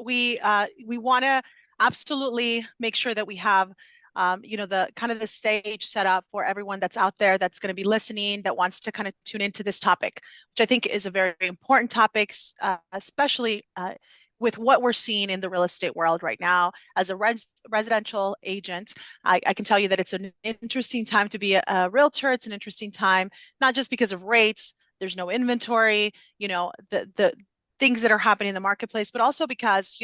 we want to absolutely make sure that we have the kind of the stage set up for everyone that's out there that's going to be listening, that wants to kind of tune into this topic, which I think is a very important topic, especially with what we're seeing in the real estate world right now. As a residential agent, I can tell you that it's an interesting time to be a realtor. It's an interesting time, not just because of rates. There's no inventory, the things that are happening in the marketplace, but also because,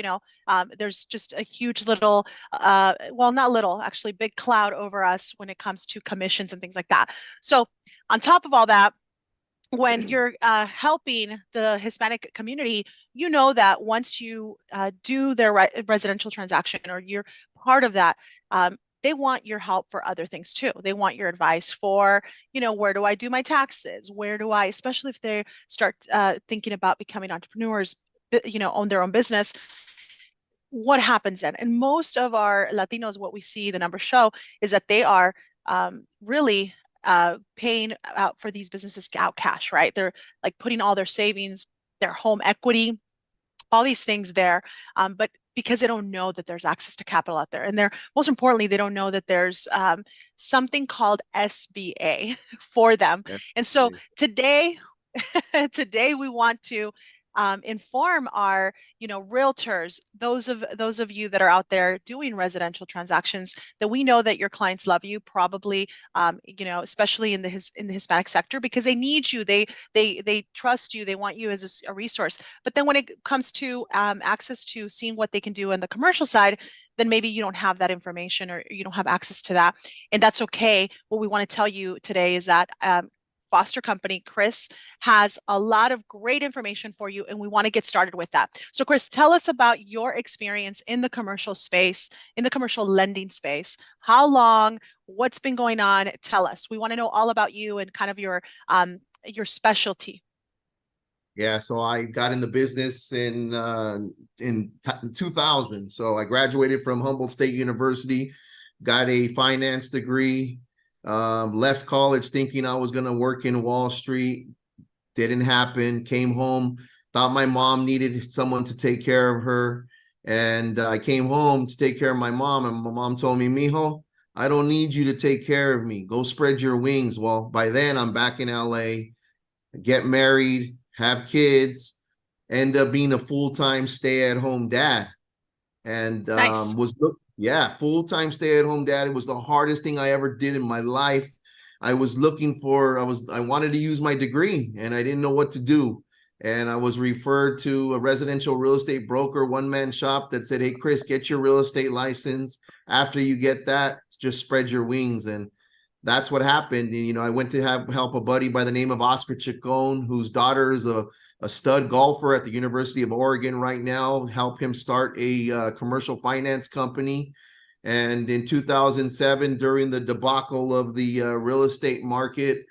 there's just a huge little, well, not little, actually big cloud over us when it comes to commissions and things like that. So on top of all that, when you're helping the Hispanic community, you know that once you do their residential transaction, or you're part of that, they want your help for other things too. They want your advice for, where do I do my taxes? Where do I, especially if they start thinking about becoming entrepreneurs, own their own business, what happens then? And most of our Latinos, what we see, the numbers show, is that they are really paying out for these businesses out cash, right? They're like putting all their savings, their home equity, all these things there. But because they don't know that there's access to capital out there. And most importantly, they don't know that there's something called SBA for them. Yes. And so today, today we want to inform our, realtors, those of you that are out there doing residential transactions, that we know that your clients love you, probably, especially in the Hispanic sector, because they need you, they trust you, they want you as a resource. But then when it comes to access to seeing what they can do on the commercial side, then maybe you don't have that information, or you don't have access to that, and that's okay. What we want to tell you today is that Foster company, Chris, has a lot of great information for you, and we want to get started with that. So, Chris, tell us about your experience in the commercial space, in the commercial lending space. How long? What's been going on? Tell us. We want to know all about you and kind of your specialty. Yeah, so I got in the business in 2000. So I graduated from Humboldt State University, got a finance degree. Left college thinking I was going to work in Wall Street. Didn't happen. Came home, thought my mom needed someone to take care of her. And I came home to take care of my mom. And my mom told me, Mijo, I don't need you to take care of me. Go spread your wings. Well, by then I'm back in LA, get married, have kids, end up being a full-time stay-at-home dad. And Nice. yeah, full-time stay-at-home dad. It was the hardest thing I ever did in my life. I wanted to use my degree, and I didn't know what to do. And I was referred to a residential real estate broker, one-man shop, that said, hey, Chris, get your real estate license. After you get that, just spread your wings. And that's what happened. I went to help a buddy by the name of Oscar Chacon, whose daughter is a stud golfer at the University of Oregon right now, help him start a commercial finance company. And in 2007, during the debacle of the real estate market,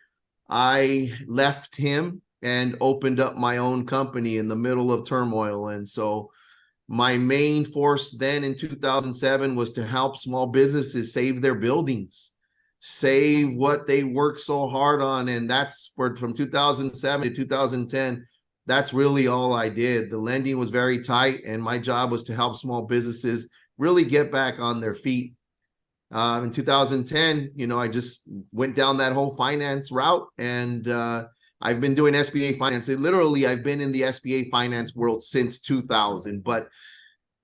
I left him and opened up my own company in the middle of turmoil. And so my main force then in 2007 was to help small businesses save their buildings, save what they worked so hard on. And that's from 2007 to 2010. That's really all I did. The lending was very tight, and my job was to help small businesses really get back on their feet. In 2010, I just went down that whole finance route, and I've been doing SBA finance. Literally, I've been in the SBA finance world since 2000. But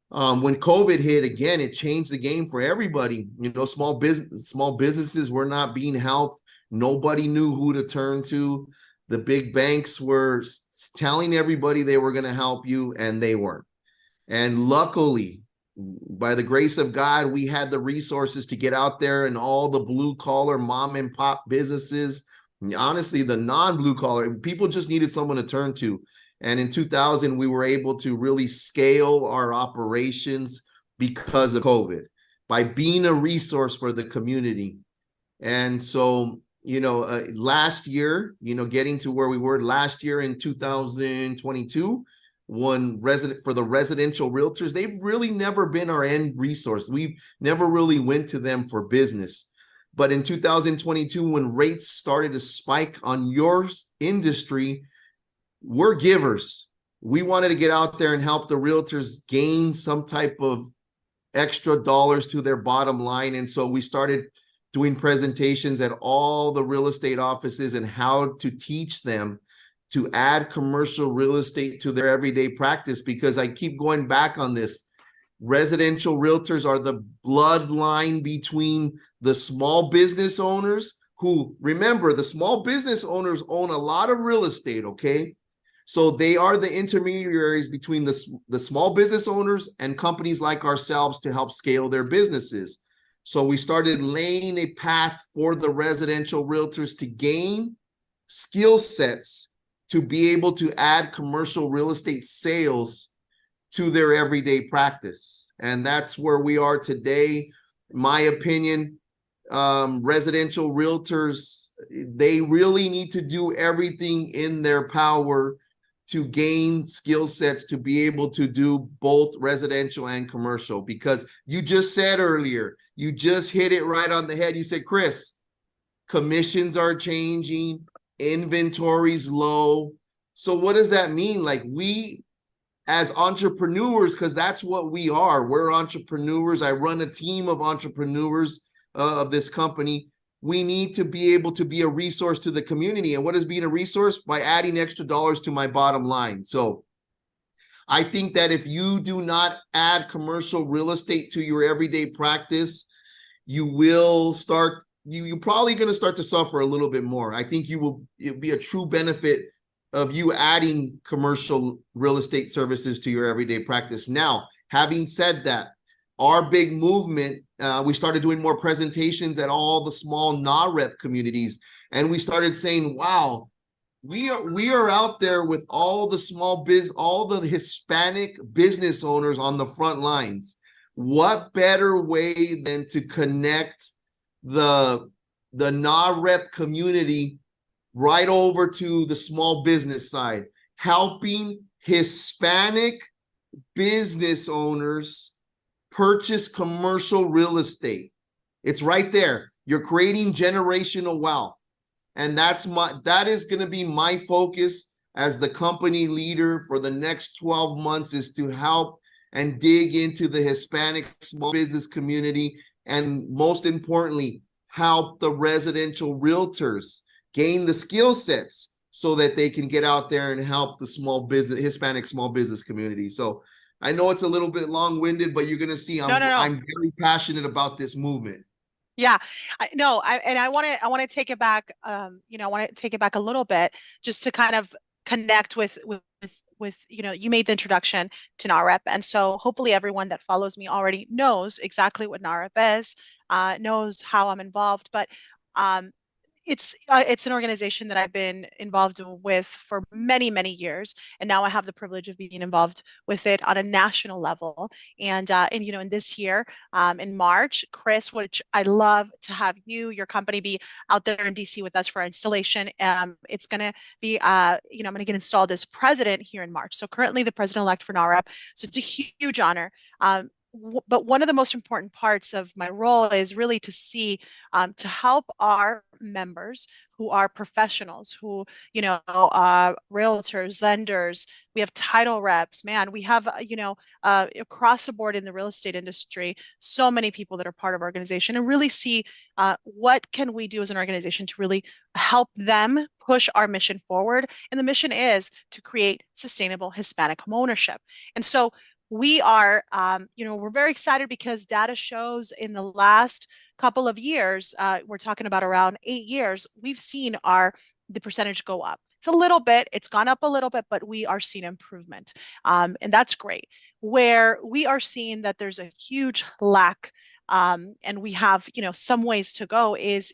when COVID hit again, it changed the game for everybody. Small businesses were not being helped. Nobody knew who to turn to. The big banks were telling everybody they were going to help you, and they weren't. And luckily, by the grace of God, we had the resources to get out there, and all the blue collar mom and pop businesses, honestly, the non-blue collar, people just needed someone to turn to. And in 2000, we were able to really scale our operations because of COVID, by being a resource for the community. And so, last year, getting to where we were last year in 2022, for the residential realtors, they've really never been our end resource. We've never really went to them for business. But in 2022, when rates started to spike on your industry, we're givers. we wanted to get out there and help the realtors gain some type of extra dollars to their bottom line. And so we started doing presentations at all the real estate offices and how to teach them to add commercial real estate to their everyday practice, because I keep going back on this. Residential realtors are the bloodline between the small business owners who, remember, the small business owners own a lot of real estate, okay? So they are the intermediaries between the small business owners and companies like ourselves to help scale their businesses. So we started laying a path for the residential realtors to gain skill sets to be able to add commercial real estate sales to their everyday practice. And that's where we are today. In my opinion, residential realtors, they really need to do everything in their power to gain skill sets to be able to do both residential and commercial. Because you just said earlier, you just hit it right on the head. You said, Chris, commissions are changing, inventory's low. So what does that mean? Like, we as entrepreneurs, because that's what we are, we're entrepreneurs. I run a team of entrepreneurs of this company. We need to be able to be a resource to the community. And what is being a resource? By adding extra dollars to my bottom line. So I think that if you do not add commercial real estate to your everyday practice, you will start, you're probably going to start to suffer a little bit more. I think it'll be a true benefit of you adding commercial real estate services to your everyday practice. Now, having said that, our big movement, we started doing more presentations at all the small NAREP communities, and we started saying, wow, we are out there with all the Hispanic business owners on the front lines. What better way than to connect the NAREP community right over to the small business side, helping Hispanic business owners purchase commercial real estate. It's right there. You're creating generational wealth. And that is going to be my focus as the company leader for the next 12 months, is to help and dig into the Hispanic small business community. And most importantly, help the residential realtors gain the skill sets so that they can get out there and help the Hispanic small business community. So I know it's a little bit long-winded, but you're going to see I'm very passionate about this movement. Yeah, I want to take it back. I want to take it back a little bit just to kind of connect with you made the introduction to NAREP, and so hopefully everyone that follows me already knows exactly what NAREP is, knows how I'm involved, but um, it's an organization that I've been involved with for many, many years, and now I have the privilege of being involved with it on a national level. And in this year, in March, Chris, which I love to have your company be out there in DC with us for our installation. It's going to be, I'm going to get installed as president here in March. So currently the president-elect for NAREP. So it's a huge honor. But one of the most important parts of my role is really to see, to help our members who are professionals, who, realtors, lenders, we have title reps, man, we have, across the board in the real estate industry, so many people that are part of our organization, and really see what can we do as an organization to really help them push our mission forward. And the mission is to create sustainable Hispanic homeownership. And so we are, we're very excited because data shows in the last couple of years, we're talking about around 8 years, we've seen the percentage go up. It's gone up a little bit, but we are seeing improvement. And that's great. Where we are seeing that there's a huge lack, and we have, some ways to go, is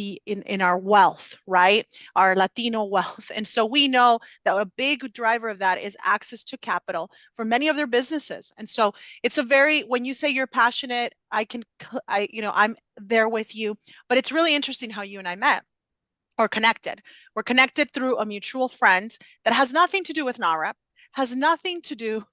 in our wealth, right? Our Latino wealth. And so we know that a big driver of that is access to capital for many of their businesses. And so when you say you're passionate, I'm there with you, but it's really interesting how you and I met or connected. We're connected through a mutual friend that has nothing to do with NAREP, has nothing to do.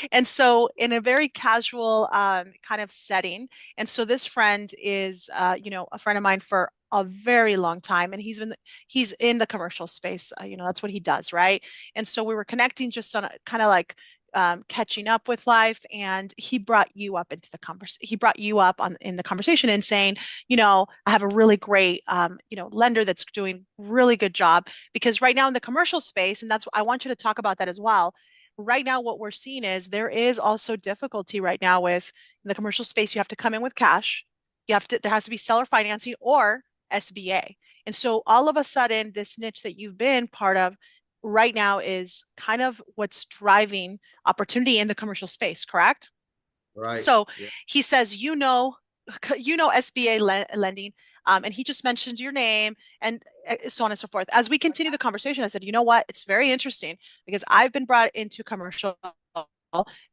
And so in a very casual kind of setting. And so this friend is, a friend of mine for a very long time, and he's in the commercial space. That's what he does, right? And so we were connecting just on a kind of like catching up with life, and he brought you up into the conversation. He brought you up on in the conversation and saying, I have a really great, lender that's doing really good job, because right now in the commercial space, and that's I want you to talk about that as well. Right now, what we're seeing is there is also difficulty right now with in the commercial space. You have to come in with cash. There has to be seller financing or SBA. And so all of a sudden, this niche that you've been part of right now is kind of what's driving opportunity in the commercial space, correct? Right. So Yeah. he says, SBA lending, and he just mentioned your name and so on and so forth. As we continue the conversation, I said, you know what? It's very interesting because I've been brought into commercial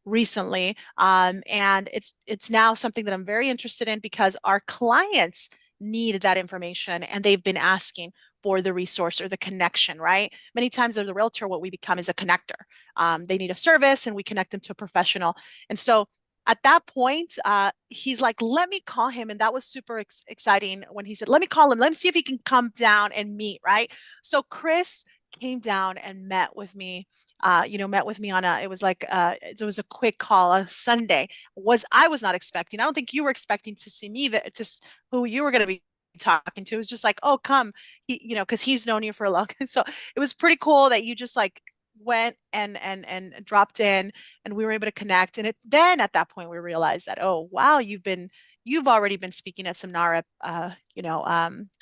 recently, and it's now something that I'm very interested in because our clients need that information and they've been asking for the resource or the connection, right? Many times as a realtor, what we become is a connector. They need a service and we connect them to a professional. And so at that point, he's like, let me call him. And that was super exciting when he said, let me call him. Let me see if he can come down and meet, right? So Chris came down and met with me. Met with me on it was like it was a quick call on a Sunday. I was not expecting. I don't think you were expecting to see me who you were going to be talking to. It was just like, oh, come, because he's known you for a long. So it was pretty cool that you just like went and dropped in, and we were able to connect. And then at that point we realized that, oh wow, you've already been speaking at some NARA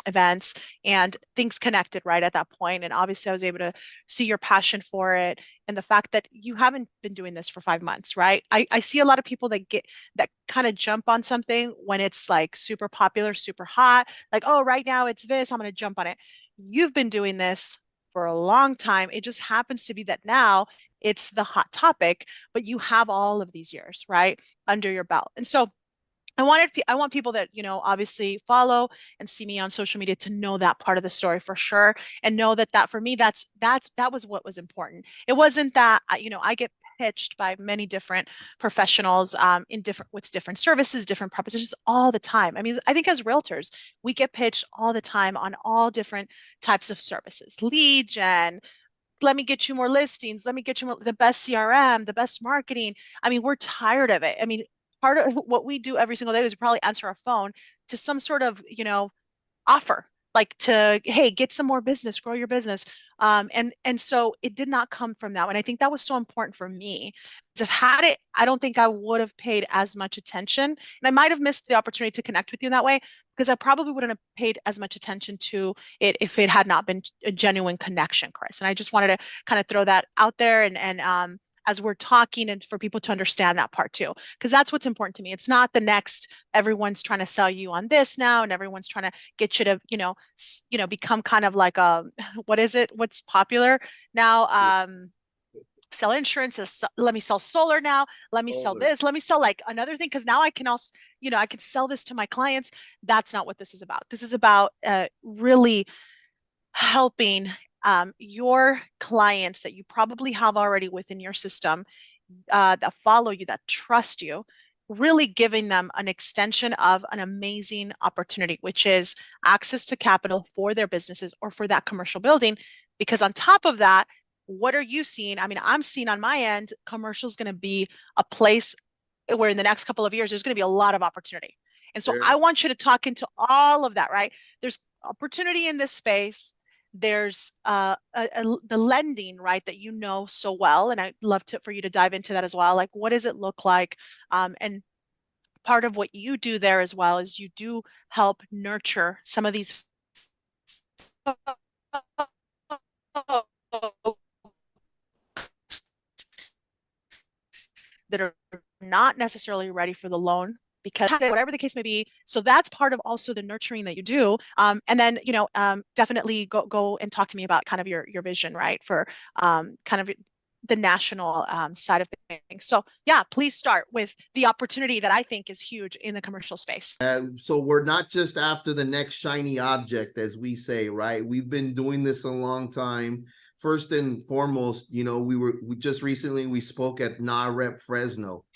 events, and things connected right at that point. And obviously I was able to see your passion for it and the fact that you haven't been doing this for 5 months, right? I see a lot of people that kind of jump on something when it's like super popular, super hot, like, oh, right now it's this, I'm going to jump on it. You've been doing this for a long time. It just happens to be that now it's the hot topic, but you have all of these years, right, under your belt. And so I want people that, obviously follow and see me on social media to know that part of the story for sure, and know that for me, that was what was important. It wasn't that, I get pitched by many different professionals with different services, different propositions all the time. I mean, I think as realtors, we get pitched all the time on all different types of services, lead gen, let me get you more listings. Let me get you the best CRM, the best marketing. I mean, we're tired of it. I mean, part of what we do every single day is probably answer our phone to some sort of, offer, like to, hey, get some more business, grow your business. And so it did not come from that. And I think that was so important for me. Because if had it, I don't think I would have paid as much attention. And I might have missed the opportunity to connect with you in that way because I probably wouldn't have paid as much attention to it if it had not been a genuine connection, Chris. And I just wanted to kind of throw that out there and as we're talking, and for people to understand that part too, because that's what's important to me. It's not the next, everyone's trying to sell you on this now, and everyone's trying to get you to, become kind of like what is it? What's popular now? Sell insurance. Let me sell solar now. Let me sell this. Let me sell like another thing. Cause now I can also, I can sell this to my clients. That's not what this is about. This is about really helping your clients that you probably have already within your system, that follow you, that trust you, really giving them an extension of an amazing opportunity, which is access to capital for their businesses or for that commercial building. Because on top of that, what are you seeing? I mean, I'm seeing on my end, commercial is going to be a place where in the next couple of years, there's going to be a lot of opportunity. And so I want you to talk into all of that, right? There's opportunity in this space. There's the lending, right, that you know so well. And I'd love for you to dive into that as well. Like, what does it look like? And part of what you do there as well is you do help nurture some of these that are not necessarily ready for the loan because whatever the case may be. So that's part of also the nurturing that you do. And then, definitely go and talk to me about kind of your vision, right? For kind of the national side of things. So yeah, please start with the opportunity that I think is huge in the commercial space. So we're not just after the next shiny object, as we say, right? We've been doing this a long time. First and foremost, we just recently, we spoke at NAREP Fresno.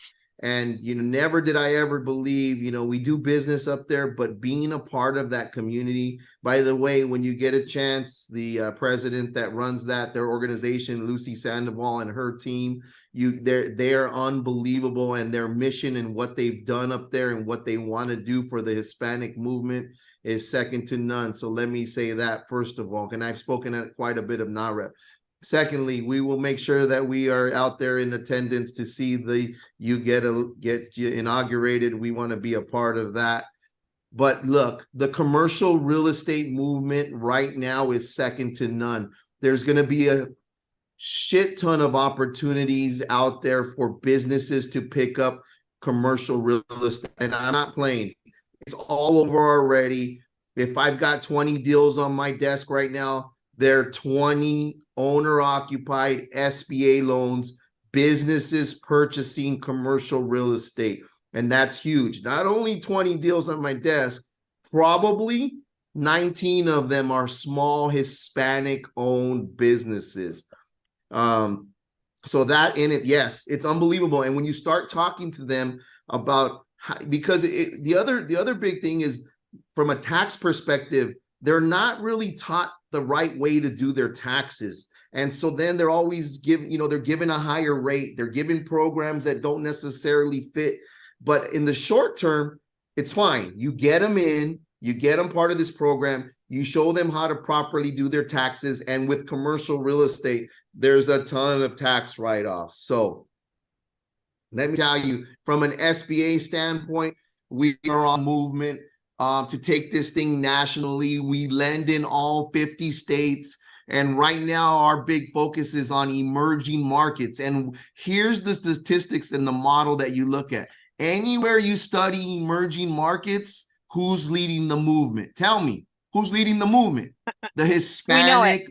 And, never did I ever believe, we do business up there, but being a part of that community. By the way, when you get a chance, the president that runs their organization, Lucy Sandoval, and her team, they're unbelievable, and their mission and what they've done up there and what they want to do for the Hispanic movement is second to none. So let me say that first of all, and I've spoken at quite a bit of Nara. Secondly, we will make sure that we are out there in attendance to see you get inaugurated. We want to be a part of that. But look, the commercial real estate movement right now is second to none. There's going to be a shit ton of opportunities out there for businesses to pick up commercial real estate. And I'm not playing. It's all over already. If I've got 20 deals on my desk right now, they're 20 owner-occupied SBA loans, businesses purchasing commercial real estate. And that's huge. Not only 20 deals on my desk, probably 19 of them are small Hispanic-owned businesses. So that in it, yes, it's unbelievable. And when you start talking to them about because the other big thing is, from a tax perspective, they're not really taught the right way to do their taxes. And so then they're always they're given a higher rate. They're given programs that don't necessarily fit. But in the short term, it's fine. You get them in, you get them part of this program, you show them how to properly do their taxes. And with commercial real estate, there's a ton of tax write-offs. So let me tell you, from an SBA standpoint, we are on movement to take this thing nationally. We lend in all 50 states. And right now, our big focus is on emerging markets. And here's the statistics and the model that you look at. Anywhere you study emerging markets, who's leading the movement? Tell me, who's leading the movement? The Hispanic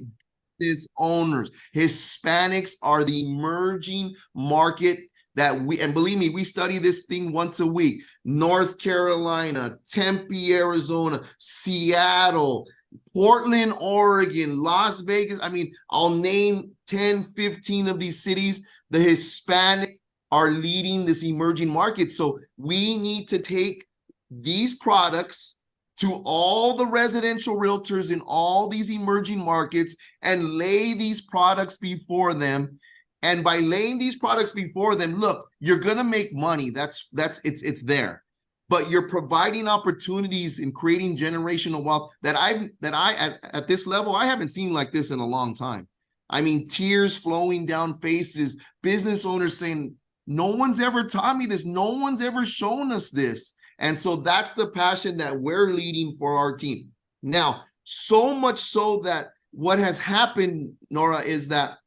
business owners. Hispanics are the emerging market and believe me, we study this thing once a week. North Carolina, Tempe, Arizona, Seattle, Portland, Oregon, Las Vegas. I mean, I'll name 10, 15 of these cities. The Hispanic are leading this emerging market. So we need to take these products to all the residential realtors in all these emerging markets and lay these products before them. And by laying these products before them, look, you're going to make money. It's there. But you're providing opportunities and creating generational wealth that at this level, I haven't seen like this in a long time. I mean, tears flowing down faces, business owners saying, no one's ever taught me this. No one's ever shown us this. And so that's the passion that we're leading for our team. Now, so much so that what has happened, Nora, is that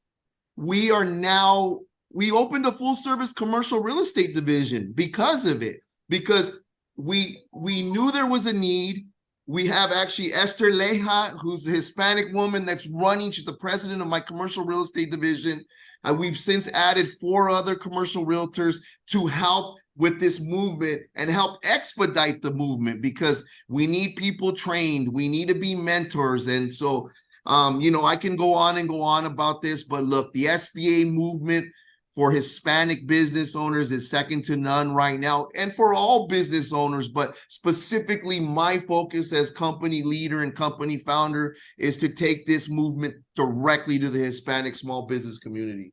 we opened a full service commercial real estate division because of it, because we knew there was a need. We have actually Esther Leja, who's a Hispanic woman that's running. She's the president of my commercial real estate division. We've since added 4 other commercial realtors to help with this movement and help expedite the movement, because we need people trained. We need to be mentors. And so I can go on about this, but look, the SBA movement for Hispanic business owners is second to none right now, and for all business owners, but specifically my focus as company leader and company founder is to take this movement directly to the Hispanic small business community.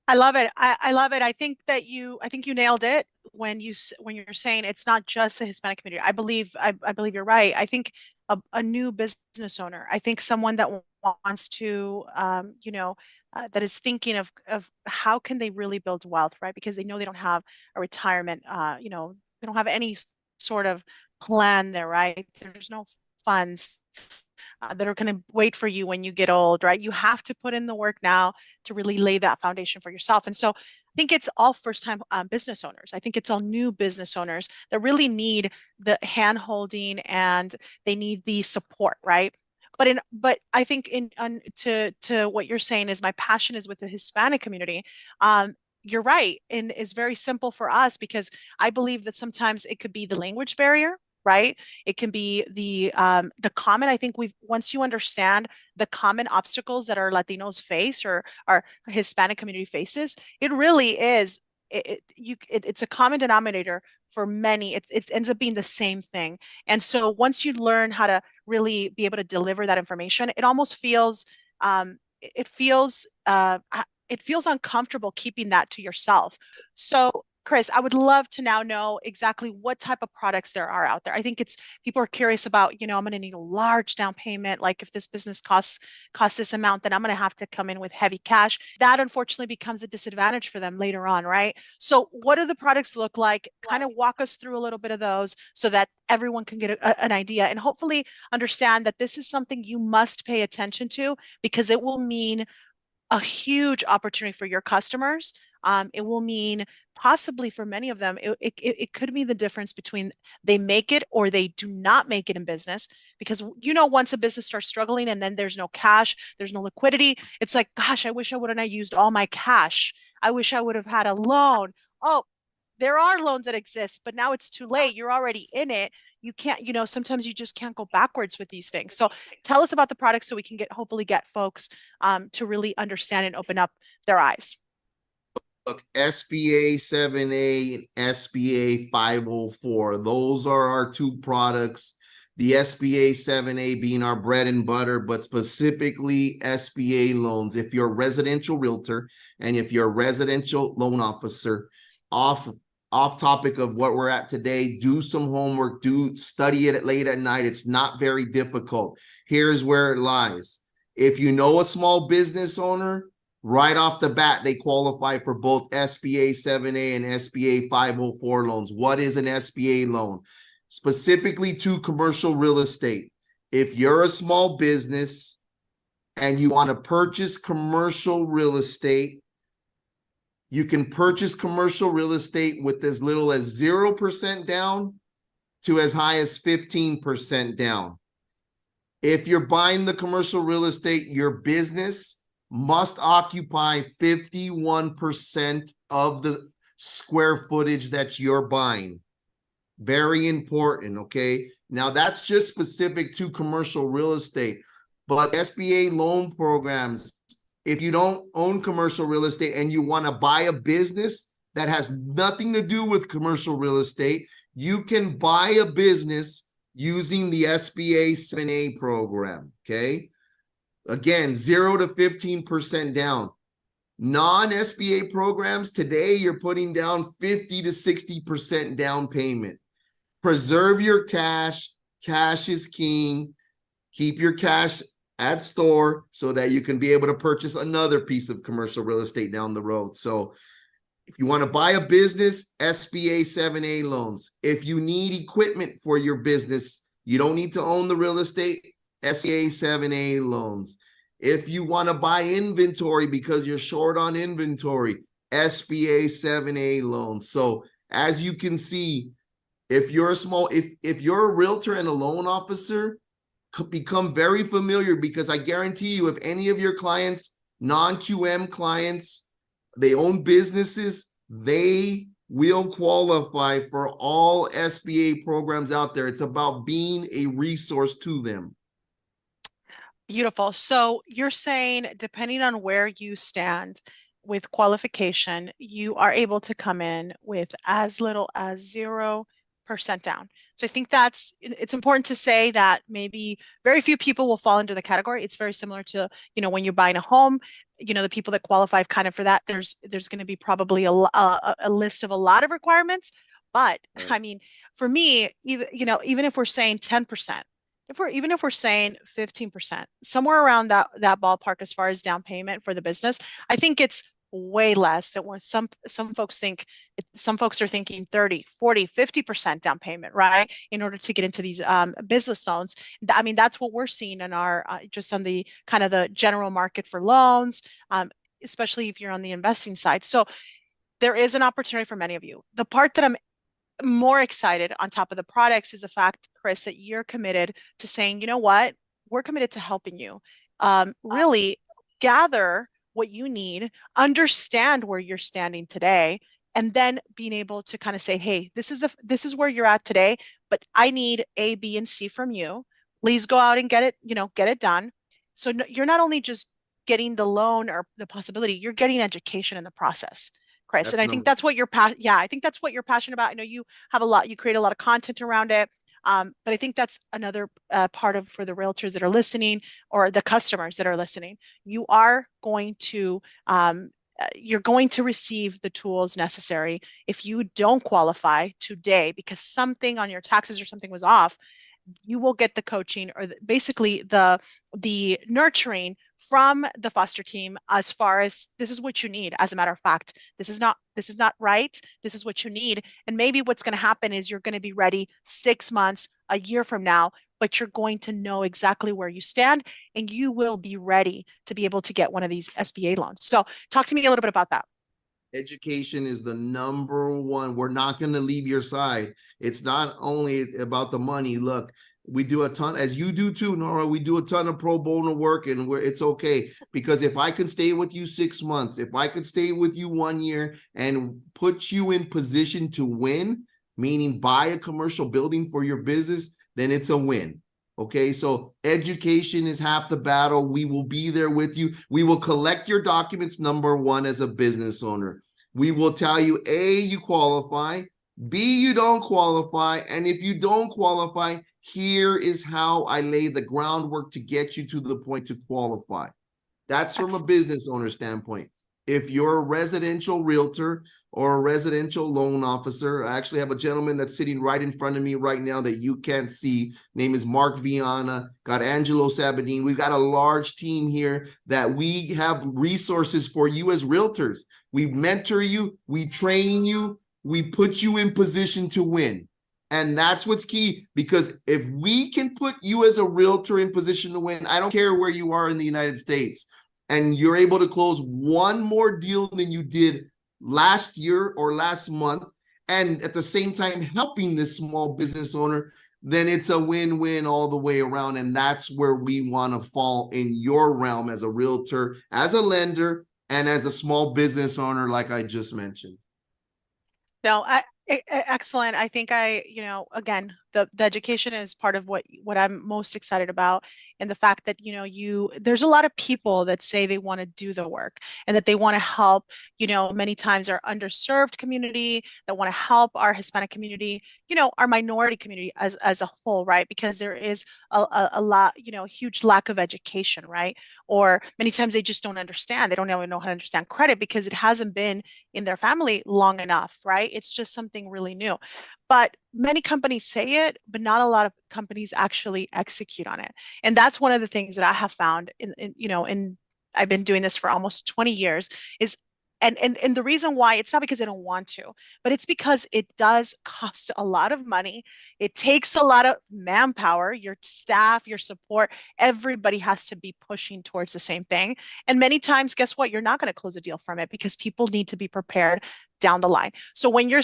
I love it. I love it. I think you nailed it when you're saying it's not just the Hispanic community. I believe you're right. I think a new business owner, I think someone that wants to, that is thinking of how can they really build wealth, right? Because they know they don't have a retirement, they don't have any sort of plan there, right? There's no funds that are going to wait for you when you get old, right? You have to put in the work now to really lay that foundation for yourself. And so I think it's all first-time business owners. I think it's all new business owners that really need the hand-holding and they need the support, right? But I think to what you're saying is my passion is with the Hispanic community. You're right, and it's very simple for us because I believe that sometimes it could be the language barrier, right? It can be the common. I think once you understand the common obstacles that our Latinos face or our Hispanic community faces, it really is it's a common denominator for many. It ends up being the same thing. And so once you learn how to really be able to deliver that information, it almost feels it feels it feels uncomfortable keeping that to yourself. So Chris, I would love to now know exactly what type of products there are out there. I think it's people are curious about, I'm going to need a large down payment. Like if this business costs this amount, then I'm going to have to come in with heavy cash. That unfortunately becomes a disadvantage for them later on, right? So what do the products look like? Kind of walk us through a little bit of those so that everyone can get an idea and hopefully understand that this is something you must pay attention to because it will mean a huge opportunity for your customers. It will mean possibly for many of them, it could be the difference between they make it or they do not make it in business. Because, once a business starts struggling and then there's no cash, there's no liquidity, it's like, gosh, I wish I wouldn't have used all my cash. I wish I would have had a loan. Oh, there are loans that exist, but now it's too late. You're already in it. You can't, sometimes you just can't go backwards with these things. So tell us about the products so we can hopefully get folks to really understand and open up their eyes. Look, SBA 7A and SBA 504. Those are our two products. The SBA 7A being our bread and butter, but specifically SBA loans. If you're a residential realtor and if you're a residential loan officer, off topic of what we're at today, do some homework, study it late at night. It's not very difficult. Here's where it lies. If you know a small business owner, right off the bat, they qualify for both SBA 7A and SBA 504 loans. What is an SBA loan? Specifically to commercial real estate. If you're a small business and you want to purchase commercial real estate, you can purchase commercial real estate with as little as 0% down to as high as 15% down. If you're buying the commercial real estate, your business must occupy 51% of the square footage that you're buying. Very important, okay? Now, that's just specific to commercial real estate, but SBA loan programs, if you don't own commercial real estate and you want to buy a business that has nothing to do with commercial real estate, you can buy a business using the SBA 7A program, okay? Again, 0 to 15% down. Non-SBA programs, today you're putting down 50 to 60% down payment. Preserve your cash. Cash is king. Keep your cash at store so that you can be able to purchase another piece of commercial real estate down the road. So if you want to buy a business, SBA 7A loans. If you need equipment for your business, you don't need to own the real estate, SBA 7A loans. If you want to buy inventory because you're short on inventory, SBA 7A loans. So as you can see, if you're if you're a realtor and a loan officer, become very familiar, because I guarantee you, if any of your clients, non-QM clients, they own businesses, they will qualify for all SBA programs out there. It's about being a resource to them. Beautiful. So you're saying, depending on where you stand with qualification, you are able to come in with as little as 0% down. So I think it's important to say that maybe very few people will fall into the category. It's very similar to, when you're buying a home, the people that qualify kind of for that, there's going to be probably a list of a lot of requirements. But Right. I mean, for me, even if we're saying 10%, even if we're saying 15%, somewhere around that ballpark as far as down payment for the business, I think it's way less than what some folks think. Some folks are thinking 30, 40, 50% down payment, right? In order to get into these business loans. I mean, that's what we're seeing in our just on the kind of the general market for loans, especially if you're on the investing side. So there is an opportunity for many of you. The part that I'm more excited on top of the products is the fact, Chris, that you're committed to saying, you know what, we're committed to helping you really gather what you need, understand where you're standing today, and then being able to kind of say, hey, this is where you're at today, but I need A, B, and C from you. Please go out and get it done. So you're not only just getting the loan or the possibility, you're getting education in the process. Chris. And That's I think number. that's what yeah, I think that's what you're passionate about. I know you have you create a lot of content around it. But I think that's another part of for the realtors that are listening or the customers that are listening. You are going to you're going to receive the tools necessary. If you don't qualify today because something on your taxes or something was off, you will get the coaching or basically the nurturing from the foster team as far as this is what you need. As a matter of fact, this is not right. This is what you need. And maybe what's going to happen is you're going to be ready 6 months, a year from now, but you're going to know exactly where you stand and you will be ready to be able to get one of these SBA loans. So talk to me a little bit about that. Education is the number one. We're not going to leave your side. It's not only about the money. Look, we do a ton, as you do too, Nora. We do a ton of pro bono work, and it's okay because if I can stay with you 6 months, if I could stay with you 1 year and put you in position to win, meaning buy a commercial building for your business, then it's a win. Okay, so education is half the battle. We will be there with you. We will collect your documents, number one, as a business owner. We will tell you, A, you qualify, B, you don't qualify, and if you don't qualify, here is how I lay the groundwork to get you to the point to qualify. That's from a business owner standpoint. If you're a residential realtor or a residential loan officer, I actually have a gentleman that's sitting right in front of me right now that you can't see. Name is Mark Viana, got Angelo Sabadine. We've got a large team here that we have resources for you as realtors. We mentor you, we train you, we put you in position to win. And that's what's key, because if we can put you as a realtor in position to win, I don't care where you are in the United States, and you're able to close one more deal than you did last year or last month, and at the same time helping this small business owner, then it's a win-win all the way around. And that's where we want to fall in your realm as a realtor, as a lender, and as a small business owner, like I just mentioned. No, excellent. I think again, the education is part of what I'm most excited about. And the fact that, there's a lot of people that say they want to do the work and that they want to help, many times our underserved community, that want to help our Hispanic community, our minority community as a whole, right? Because there is a lot, huge lack of education, right? Or many times they just don't understand. They don't even know how to understand credit because it hasn't been in their family long enough, right? It's just something really new. But many companies say it, but not a lot of companies actually execute on it. And that's one of the things that I have found in I've been doing this for almost 20 years is and the reason why it's not because I don't want to, but it's because it does cost a lot of money. It takes a lot of manpower, your staff, your support, everybody has to be pushing towards the same thing. And many times, guess what? You're not going to close a deal from it because people need to be prepared down the line. So when you're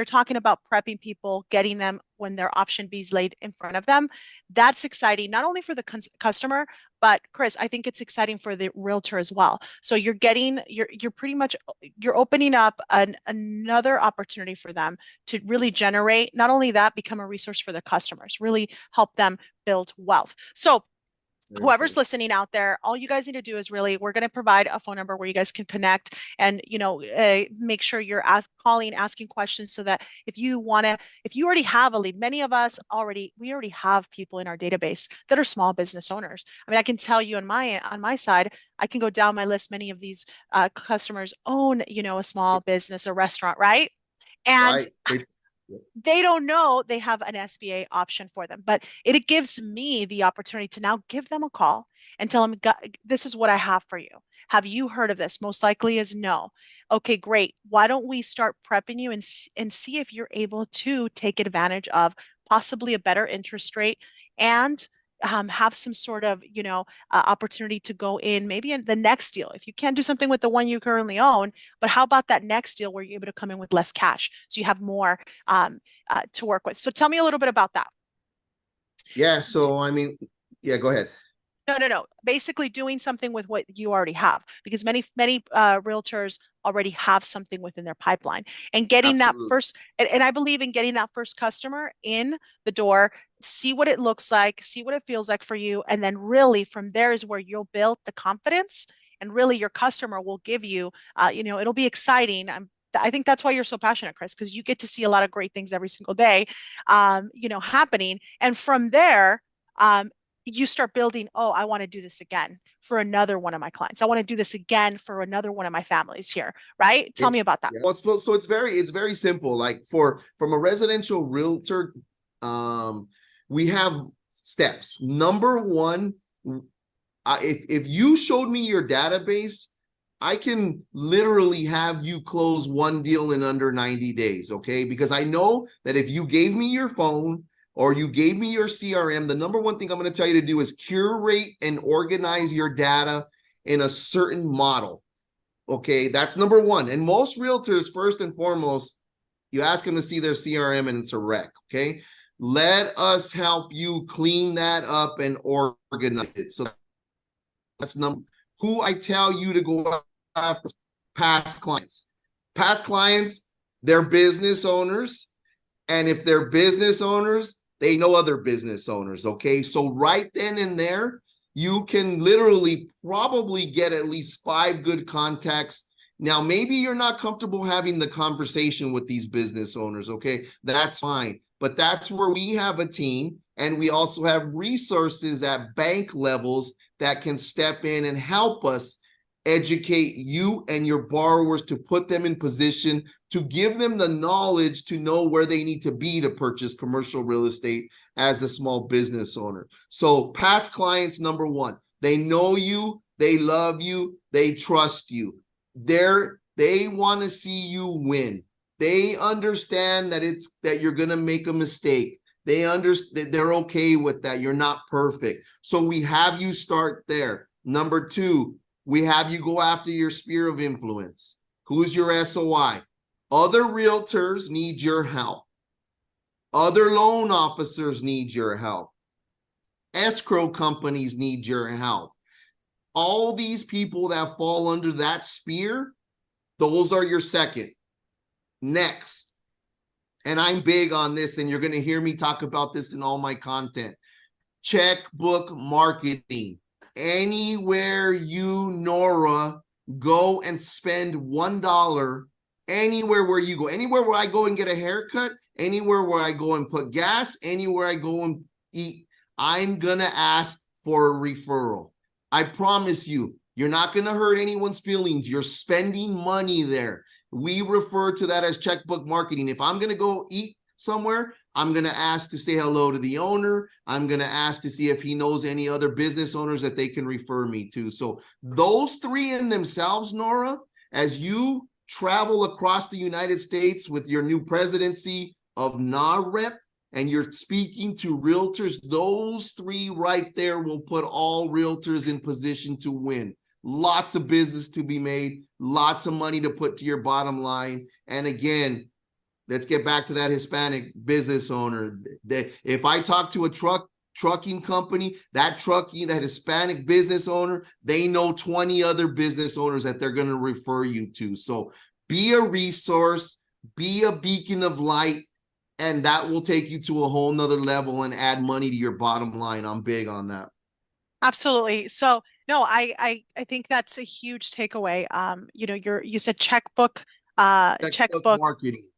talking about prepping people, getting them when their option B is laid in front of them, that's exciting, not only for the customer, but Chris, I think it's exciting for the realtor as well. So you're pretty much, you're opening up another opportunity for them to really generate, not only that, become a resource for their customers, really help them build wealth. So whoever's listening out there, all you guys need to do is we're going to provide a phone number where you guys can connect and, make sure you're calling, asking questions so that if you already have a lead, many of us we already have people in our database that are small business owners. I mean, I can tell you on my side, I can go down my list. Many of these customers own, a small business, a restaurant, right? And Right. they don't know they have an SBA option for them, but it gives me the opportunity to now give them a call and tell them, this is what I have for you. Have you heard of this? Most likely is no. Okay, great. Why don't we start prepping you and see if you're able to take advantage of possibly a better interest rate and have some sort of, opportunity to go in maybe in the next deal. If you can't do something with the one you currently own, but how about that next deal where you're able to come in with less cash so you have more to work with? So tell me a little bit about that. Yeah. So, I mean, yeah, go ahead. No. Basically doing something with what you already have, because many realtors already have something within their pipeline and getting that Absolutely. first, and I believe in getting that first customer in the door, see what it looks like, see what it feels like for you. And then really from there is where you'll build the confidence and really your customer will give you, it'll be exciting. I think that's why you're so passionate, Chris, because you get to see a lot of great things every single day, happening. And from there, you start building, oh, I want to do this again for another one of my clients. I want to do this again for another one of my families here, right? Tell me about that. Well, so it's very simple. Like from a residential realtor, we have steps. Number one, if you showed me your database, I can literally have you close one deal in under 90 days, okay? Because I know that if you gave me your phone or you gave me your CRM, the number one thing I'm going to tell you to do is curate and organize your data in a certain model. Okay, that's number one. And most realtors, first and foremost, you ask them to see their CRM and it's a wreck. Okay, let us help you clean that up and organize it. So that's number. Who I tell you to go after: past clients. Past clients, they're business owners. And if they're business owners, they know other business owners. Okay, so right then and there, you can literally probably get at least 5 good contacts. Now, maybe you're not comfortable having the conversation with these business owners, okay? That's fine. But that's where we have a team, and we also have resources at bank levels that can step in and help us educate you and your borrowers to put them in position to give them the knowledge to know where they need to be to purchase commercial real estate as a small business owner. So past clients, number one, they know you, they love you, they trust you. They want to see you win. They understand that you're going to make a mistake. They understand, they're okay with that. You're not perfect. So we have you start there. Number two, we have you go after your sphere of influence. Who's your SOI? Other realtors need your help. Other loan officers need your help. Escrow companies need your help. All these people that fall under that sphere, those are your second. Next, and I'm big on this, and you're going to hear me talk about this in all my content: checkbook marketing. Anywhere you, Nora, go and spend $1, anywhere where you go, anywhere where I go and get a haircut, anywhere where I go and put gas, anywhere I go and eat, I'm going to ask for a referral. I promise you, you're not going to hurt anyone's feelings. You're spending money there. We refer to that as checkbook marketing. If I'm going to go eat somewhere, I'm going to ask to say hello to the owner. I'm going to ask to see if he knows any other business owners that they can refer me to. So those three in themselves, Nora, as you travel across the United States with your new presidency of NAREP, and you're speaking to realtors, those three right there will put all realtors in position to win. Lots of business to be made, lots of money to put to your bottom line. And again, let's get back to that Hispanic business owner. If I talk to a trucking company, that Hispanic business owner, they know 20 other business owners that they're going to refer you to. So be a resource, be a beacon of light, and that will take you to a whole nother level and add money to your bottom line. I'm big on that. Absolutely. So no, I think that's a huge takeaway. You said checkbook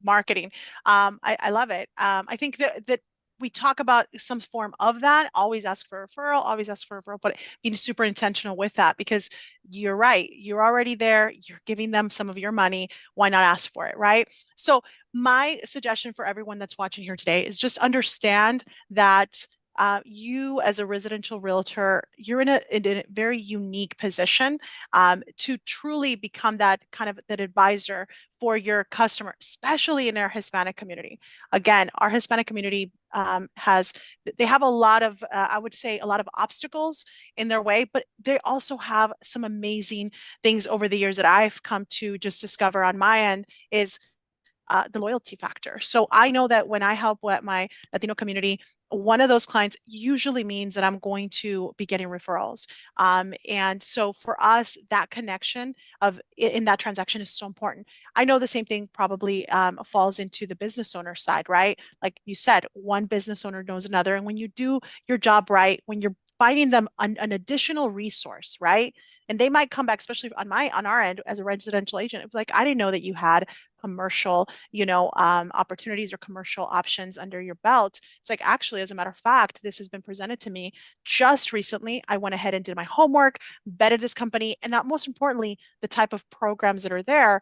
marketing. I love it. I think that we talk about some form of that. Always ask for a referral, always ask for a referral, but being super intentional with that, because you're right. You're already there. You're giving them some of your money. Why not ask for it, right? So my suggestion for everyone that's watching here today is just understand that you as a residential realtor, you're in a very unique position to truly become that kind of that advisor for your customer, especially in our Hispanic community. Again, our Hispanic community they have a lot of, I would say, a lot of obstacles in their way, but they also have some amazing things over the years that I've come to just discover on my end is the loyalty factor. So I know that when I help with my Latino community, one of those clients usually means that I'm going to be getting referrals. And so for us, that connection in that transaction is so important. I know the same thing probably falls into the business owner side, right? Like you said, one business owner knows another. And when you do your job right, when you're finding them an additional resource, right? And they might come back, especially on our end as a residential agent, like, I didn't know that you had commercial, opportunities or commercial options under your belt. It's like, actually, as a matter of fact, this has been presented to me just recently. I went ahead and did my homework, vetted this company, and not most importantly, the type of programs that are there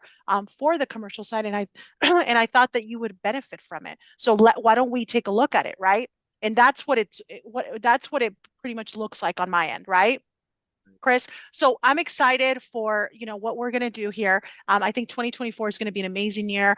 for the commercial side. And I and I thought that you would benefit from it. So why don't we take a look at it, right? And that's what it pretty much looks like on my end, right? Chris. So I'm excited for, what we're going to do here. I think 2024 is going to be an amazing year.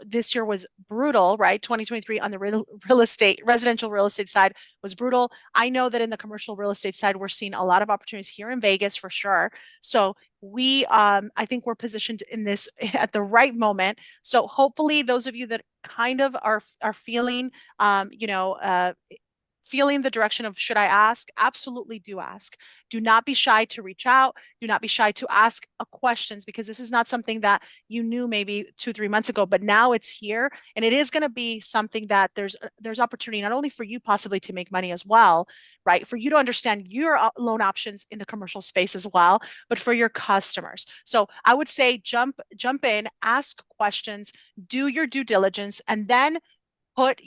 This year was brutal, right? 2023 on the residential real estate side was brutal. I know that in the commercial real estate side, we're seeing a lot of opportunities here in Vegas for sure. So I think we're positioned in this at the right moment. So hopefully those of you that kind of are feeling, feeling the direction of should I ask? Absolutely do ask. Do not be shy to reach out. Do not be shy to ask questions, because this is not something that you knew maybe 2, 3 months ago, but now it's here, and it is going to be something that there's opportunity not only for you possibly to make money as well, right? For you to understand your loan options in the commercial space as well, but for your customers. So I would say jump in, ask questions, do your due diligence, and then put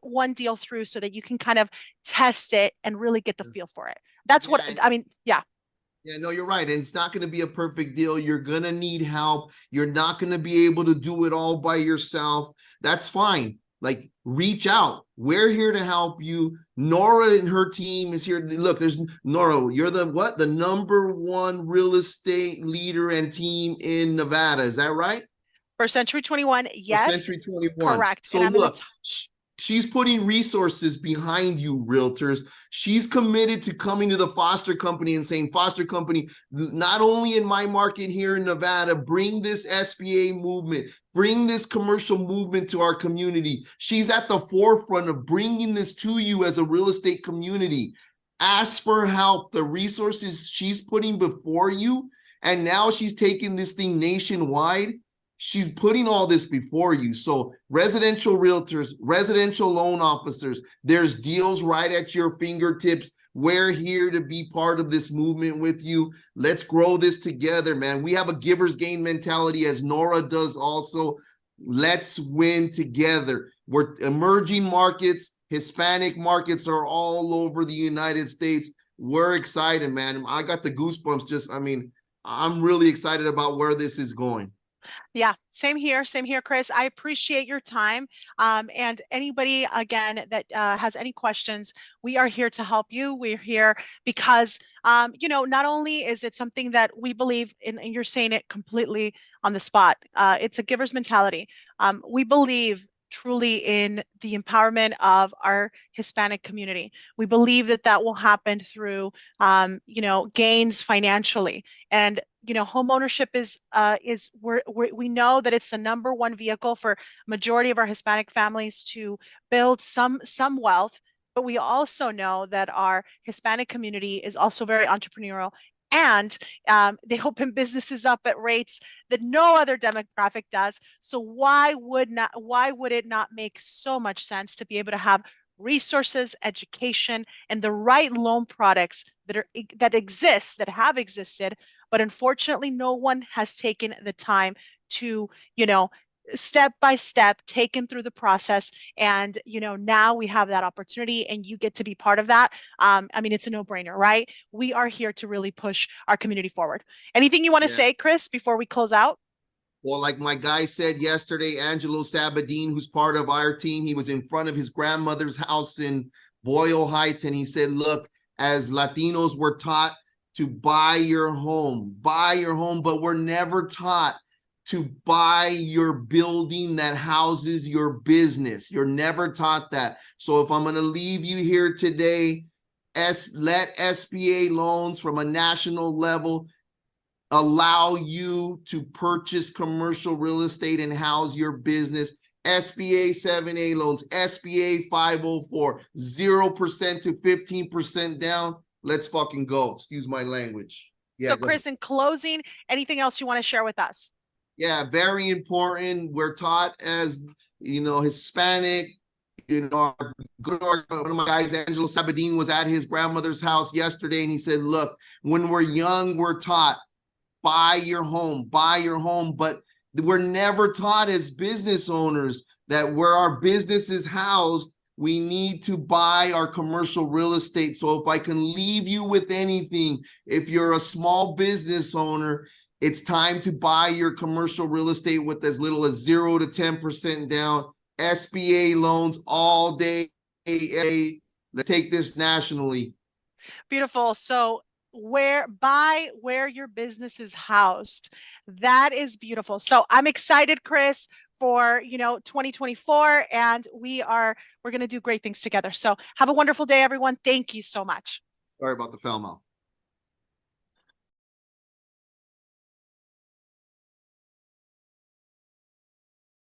one deal through so that you can kind of test it and really get the feel for it. That's what Yeah, I mean. Yeah. yeah, no, you're right. And it's not going to be a perfect deal. You're going to need help. You're not going to be able to do it all by yourself. That's fine. Like, reach out. We're here to help you. Nora and her team is here. Look, there's Nora. You're the what? The #1 real estate leader and team in Nevada. Is that right? For Century 21, For yes, Century 21. correct. So And I'm in the look, she's putting resources behind you, realtors. She's committed to coming to the Foster Company and saying, Foster Company, not only in my market here in Nevada, bring this SBA movement, bring this commercial movement to our community. She's at the forefront of bringing this to you as a real estate community. Ask for help. The resources she's putting before you, and now she's taking this thing nationwide. She's putting all this before you. So residential realtors, residential loan officers, there's deals right at your fingertips. We're here to be part of this movement with you. Let's grow this together, man. We have a giver's gain mentality, as Nora does also. Let's win together. We're emerging markets, Hispanic markets are all over the United States. We're excited, man. I got the goosebumps. I'm really excited about where this is going. Yeah, same here, Chris. I appreciate your time. And anybody, again, that has any questions, we are here to help you. We're here because, not only is it something that we believe in, and you're saying it completely on the spot, it's a giver's mentality. We believe truly in the empowerment of our Hispanic community. We believe that that will happen through, gains financially. And home ownership is we know that it's the #1 vehicle for majority of our Hispanic families to build some wealth, but we also know that our Hispanic community is also very entrepreneurial, and they open businesses up at rates that no other demographic does. So why would it not make so much sense to be able to have resources, education, and the right loan products that have existed, but unfortunately no one has taken the time to, step by step, taken through the process. And, now we have that opportunity and you get to be part of that. It's a no-brainer, right? We are here to really push our community forward. Anything you want to say, Chris, before we close out? Well, like my guy said yesterday, Angelo Sabadine, who's part of our team, he was in front of his grandmother's house in Boyle Heights, and he said, look, as Latinos, we're taught to buy your home, but we're never taught to buy your building that houses your business. You're never taught that. So if I'm going to leave you here today, let SBA loans from a national level allow you to purchase commercial real estate and house your business. SBA 7A loans, SBA 504, 0% to 15% down. Let's fucking go. Excuse my language. Yeah, so Chris, in closing, anything else you want to share with us? Yeah, very important. We're taught as, Hispanic, one of my guys, Angelo Sabadine, was at his grandmother's house yesterday, and he said, look, when we're young, we're taught, buy your home, but we're never taught as business owners that where our business is housed, we need to buy our commercial real estate. So if I can leave you with anything, if you're a small business owner, it's time to buy your commercial real estate with as little as 0 to 10% down. SBA loans all day. Let's take this nationally. Beautiful. So where your business is housed. That is beautiful. So I'm excited, Chris, for 2024, and we're going to do great things together. So have a wonderful day, everyone. Thank you so much. Sorry about the foul mouth.